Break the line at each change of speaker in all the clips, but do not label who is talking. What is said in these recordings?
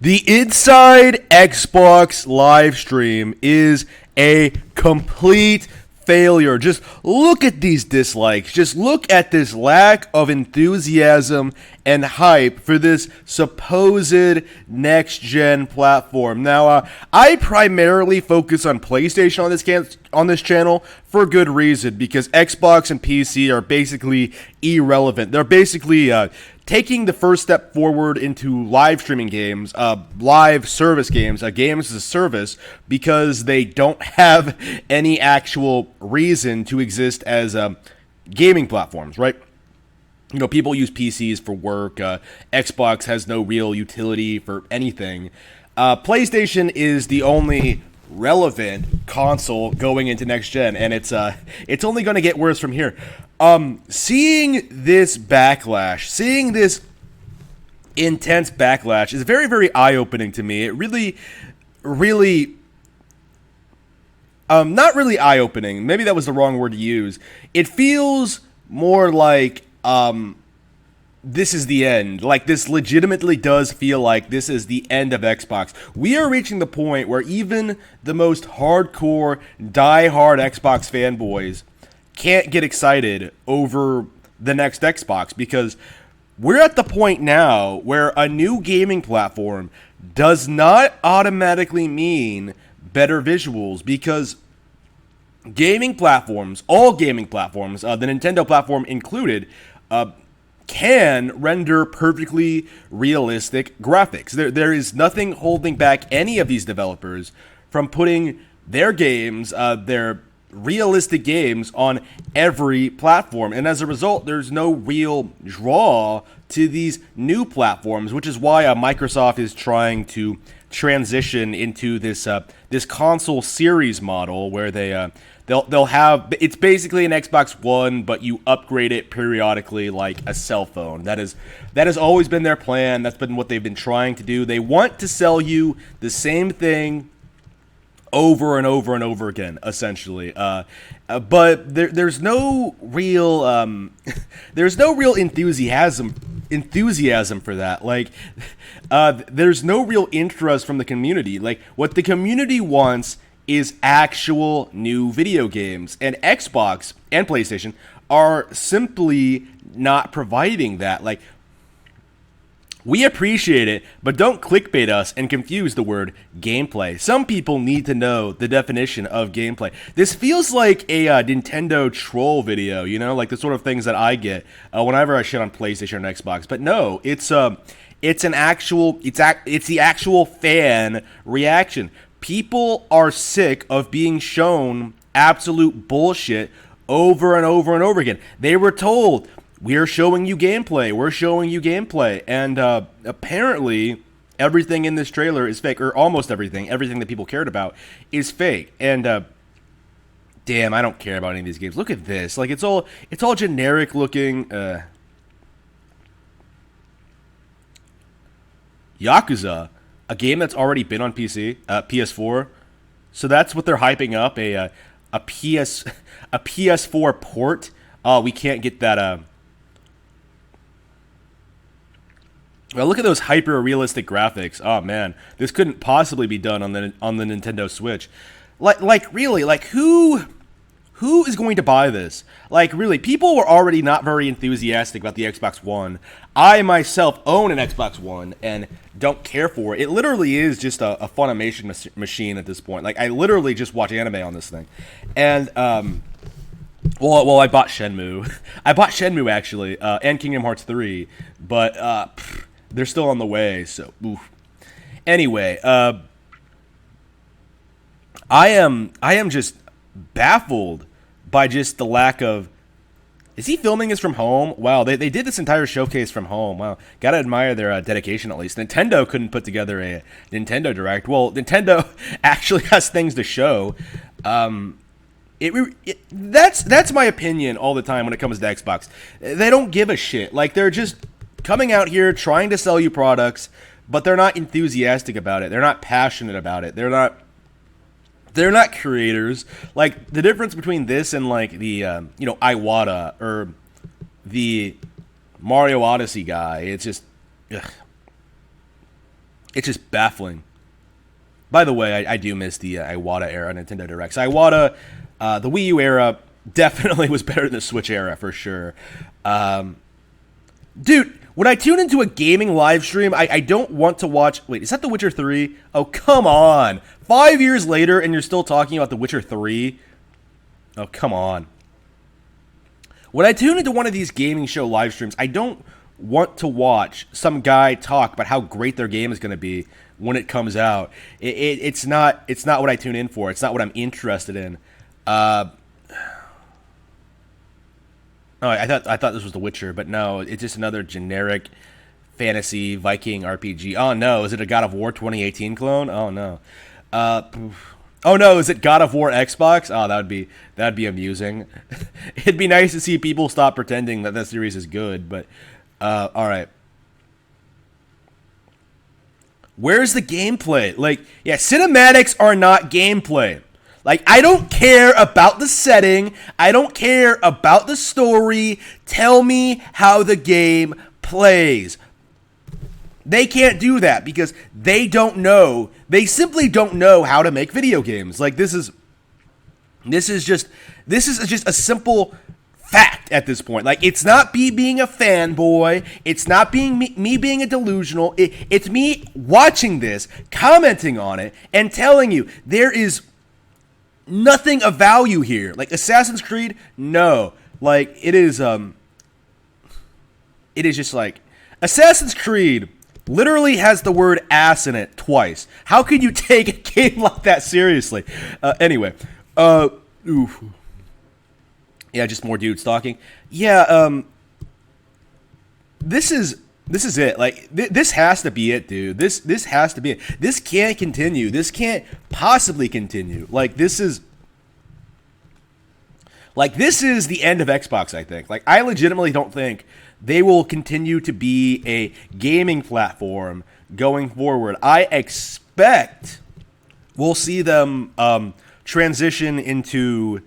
The Inside Xbox live stream is a complete failure. Just look at these dislikes. Just look at this lack of enthusiasm and hype for this supposed next-gen platform. Now, I primarily focus on PlayStation on this channel for good reason, because Xbox and PC are basically irrelevant. They're basically taking the first step forward into live streaming games, live service games, games as a service, because they don't have any actual reason to exist as gaming platforms, right? You know, people use PCs for work. Xbox has no real utility for anything. PlayStation is the only relevant console going into next gen, and it's only going to get worse from here. Seeing this backlash, seeing this intense backlash is very, very eye-opening to me. It really, not really eye-opening. Maybe that was the wrong word to use. It feels more like this is the end. Like, this legitimately does feel like this is the end of Xbox. We are reaching the point where even the most hardcore, die-hard Xbox fanboys can't get excited over the next Xbox, because we're at the point now where a new gaming platform does not automatically mean better visuals, because gaming platforms, all gaming platforms, the Nintendo platform included, can render perfectly realistic graphics. There is nothing holding back any of these developers from putting their games, their realistic games, on every platform. And as a result, there's no real draw to these new platforms, which is why Microsoft is trying to transition into this console series model where they'll have, it's basically an Xbox One, but you upgrade it periodically like a cell phone. That has always been their plan. That's been what they've been trying to do. They want to sell you the same thing over and over and over again, essentially. But there's no real enthusiasm for that. Like, there's no real interest from the community. Like, what the community wants is actual new video games, and Xbox and PlayStation are simply not providing that. Like, we appreciate it, but don't clickbait us and confuse the word gameplay. Some people need to know the definition of gameplay. This feels like a Nintendo troll video, you know, like the sort of things that I get whenever I shit on PlayStation and Xbox. But no, it's the actual fan reaction. People are sick of being shown absolute bullshit over and over and over again. They were told, we're showing you gameplay, and apparently everything in this trailer is fake, or almost everything that people cared about is fake. And damn, I don't care about any of these games. Look at this. Like, it's all generic looking. Yakuza, a game that's already been on PC, PS4. So that's what they're hyping up, a PS4 port. We can't get that. Well, look at those hyper-realistic graphics. Oh man, this couldn't possibly be done on the Nintendo Switch. Like really, like who is going to buy this? Like, really, people were already not very enthusiastic about the Xbox One. I myself own an Xbox One and don't care for it. It literally is just a Funimation machine at this point. Like, I literally just watch anime on this thing, and well, I bought Shenmue. I bought Shenmue actually, and Kingdom Hearts 3, but they're still on the way, so oof. Anyway, I am just baffled by just the lack of. Is he filming this from home? Wow, they did this entire showcase from home. Wow, gotta admire their dedication at least. Nintendo couldn't put together a Nintendo Direct. Well, Nintendo actually has things to show. That's my opinion all the time when it comes to Xbox. They don't give a shit. Like, they're just coming out here trying to sell you products, but they're not enthusiastic about it. They're not passionate about it. They're not creators. Like, the difference between this and like the Iwata or the Mario Odyssey guy, it's just ugh. It's just baffling. By the way, I do miss the Iwata era Nintendo Directs. Iwata, the Wii U era definitely was better than the Switch era for sure. Dude, when I tune into a gaming live stream, I don't want to watch. Wait, is that The Witcher 3? Oh, come on. 5 years later, and you're still talking about The Witcher 3? Oh, come on. When I tune into one of these gaming show live streams, I don't want to watch some guy talk about how great their game is going to be when it comes out. It's not what I tune in for. It's not what I'm interested in. Oh, I thought this was The Witcher, but no, it's just another generic fantasy Viking RPG. Oh no, is it a God of War 2018 clone? Oh no. Oh no, is it God of War Xbox? Oh, that'd be amusing. It'd be nice to see people stop pretending that that series is good, but all right. Where's the gameplay? Like, yeah, cinematics are not gameplay. Like, I don't care about the setting. I don't care about the story. Tell me how the game plays. They can't do that because they don't know. They simply don't know how to make video games. Like, this is just a simple fact at this point. Like, it's not me being a fanboy. It's not being me being a delusional. It's me watching this, commenting on it, and telling you there is nothing of value here. Like Assassin's Creed, no. Like it is just like Assassin's Creed literally has the word ass in it twice. How can you take a game like that seriously? Anyway, oof. Yeah, just more dudes talking. Yeah, this is it. Like this has to be it, dude. This has to be it. This can't continue. This can't possibly continue. Like this is the end of Xbox, I think. Like I legitimately don't think they will continue to be a gaming platform going forward. I expect we'll see them transition into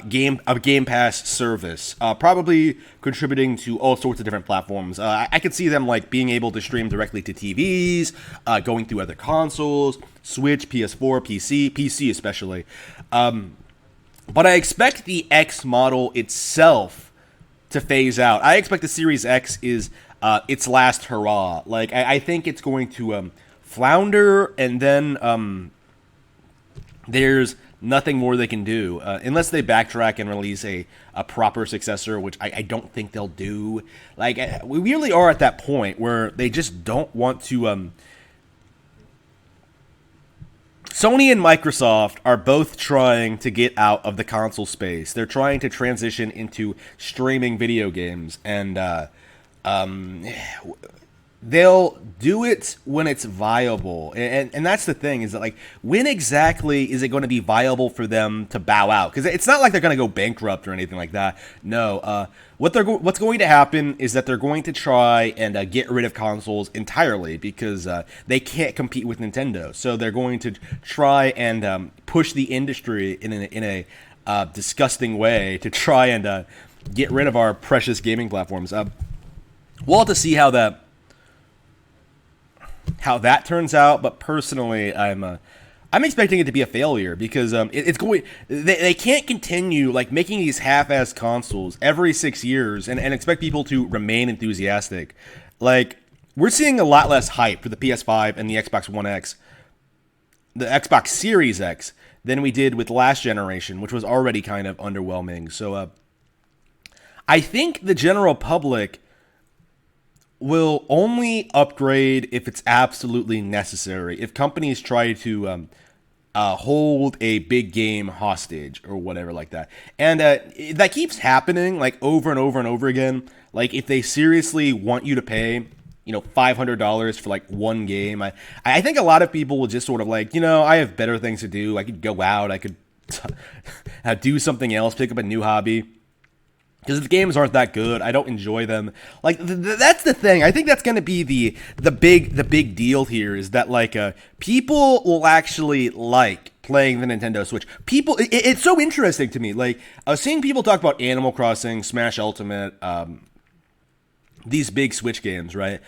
Game Pass service, probably contributing to all sorts of different platforms. I could see them like being able to stream directly to TVs, going through other consoles, Switch, PS4, PC especially. But I expect the X model itself to phase out. I expect the Series X is its last hurrah. Like I think it's going to flounder, and then there's nothing more they can do unless they backtrack and release a proper successor, which I don't think they'll do. Like we really are at that point where they just don't want to. Sony and Microsoft are both trying to get out of the console space. They're trying to transition into streaming video games, and they'll do it when it's viable. And that's the thing, is that like when exactly is it going to be viable for them to bow out? Because it's not like they're going to go bankrupt or anything like that. No, what's going to happen is that they're going to try and get rid of consoles entirely because they can't compete with Nintendo. So they're going to try and push the industry in a disgusting way to try and get rid of our precious gaming platforms. We'll have to see how that turns out, but personally, I'm expecting it to be a failure because it's going. They can't continue like making these half-ass consoles every 6 years and expect people to remain enthusiastic. Like we're seeing a lot less hype for the PS5 and the Xbox One X, the Xbox Series X, than we did with last generation, which was already kind of underwhelming. So I think the general public will only upgrade if it's absolutely necessary. If companies try to hold a big game hostage or whatever like that. And that keeps happening like over and over and over again. Like if they seriously want you to pay, $500 for like one game, I think a lot of people will just sort of like, I have better things to do. I could go out. I could do something else, pick up a new hobby. Because the games aren't that good, I don't enjoy them. Like that's the thing. I think that's going to be the big deal here is that like people will actually like playing the Nintendo Switch. People, it's so interesting to me. Like seeing people talk about Animal Crossing, Smash Ultimate, these big Switch games, right?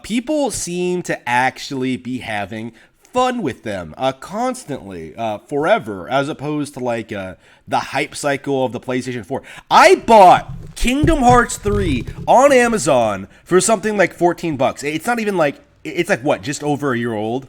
People seem to actually be having fun with them constantly, forever, as opposed to like the hype cycle of the PlayStation 4. I bought Kingdom Hearts 3 on Amazon for something like $14. It's not even like, it's like what, just over a year old?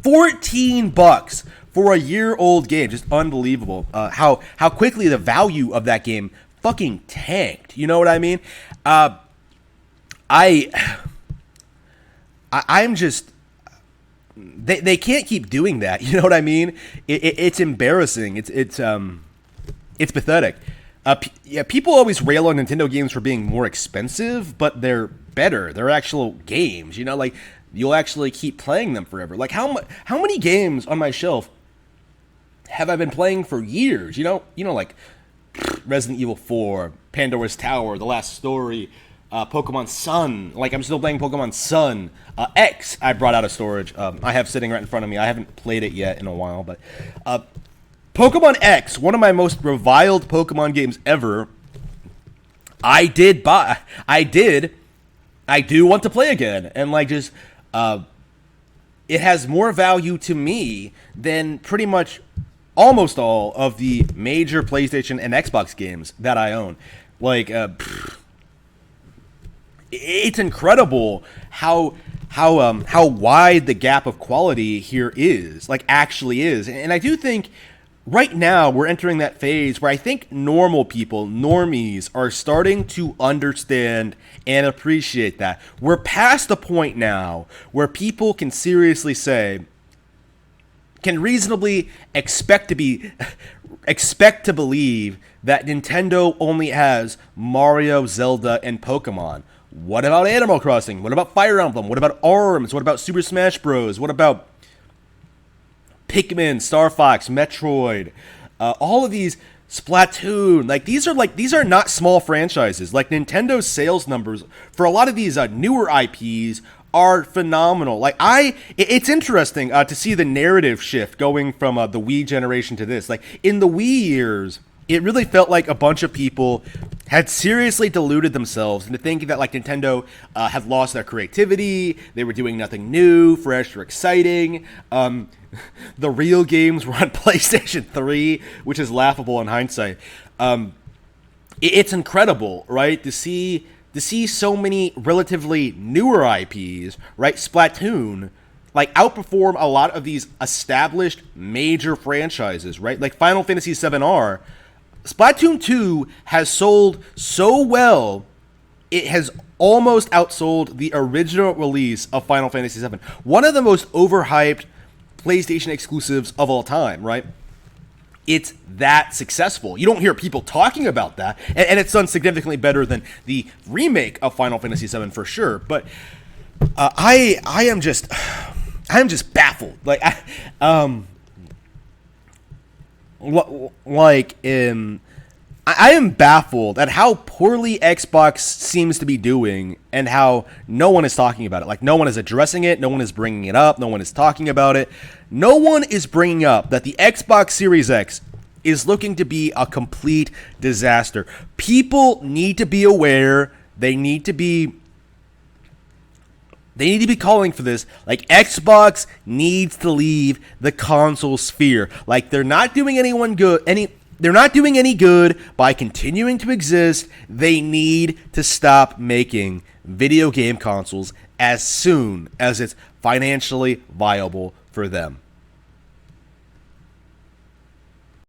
$14 for a year-old game. Just unbelievable. How quickly the value of that game fucking tanked. You know what I mean? I'm just, they can't keep doing that. You know what I mean? It's embarrassing. It's pathetic. Yeah, people always rail on Nintendo games for being more expensive, but they're better. They're actual games. You know, like you'll actually keep playing them forever. Like how many games on my shelf have I been playing for years? You know, like Resident Evil 4, Pandora's Tower, The Last Story, Pokemon Sun. Like, I'm still playing Pokemon Sun. X, I brought out of storage. I have sitting right in front of me. I haven't played it yet in a while, but Pokemon X, one of my most reviled Pokemon games ever. I do want to play again, and like just it has more value to me than pretty much almost all of the major PlayStation and Xbox games that I own. Like, it's incredible how wide the gap of quality here is. Like, actually is. And I do think right now we're entering that phase where I think normal people, normies, are starting to understand and appreciate that. We're past the point now where people can seriously say, can reasonably expect to believe that Nintendo only has Mario, Zelda, and Pokemon. What about Animal Crossing? What about Fire Emblem? What about ARMS? What about Super Smash Bros? What about Pikmin, Star Fox, Metroid? All of these, Splatoon. These are not small franchises. Like, Nintendo's sales numbers for a lot of these newer IPs are phenomenal. Like, it's interesting to see the narrative shift going from the Wii generation to this. Like, in the Wii years, it really felt like a bunch of people had seriously deluded themselves into thinking that, like, Nintendo had lost their creativity, they were doing nothing new, fresh, or exciting. The real games were on PlayStation 3, which is laughable in hindsight. It's incredible, right, to see so many relatively newer IPs, right, Splatoon, like, outperform a lot of these established major franchises, right? Like Final Fantasy VII-R, Splatoon 2 has sold so well, it has almost outsold the original release of Final Fantasy VII. One of the most overhyped PlayStation exclusives of all time, right? It's that successful. You don't hear people talking about that, and it's done significantly better than the remake of Final Fantasy VII for sure. But I am just baffled. Like, I am baffled at how poorly Xbox seems to be doing and how no one is talking about it. Like, no one is addressing it, no one is bringing it up, no one is talking about it. No one is bringing up that the Xbox Series X is looking to be a complete disaster. People need to be aware. They need to be calling for this. Like, Xbox needs to leave the console sphere. Like, they're not doing anyone good. They're not doing any good by continuing to exist. They need to stop making video game consoles as soon as it's financially viable for them.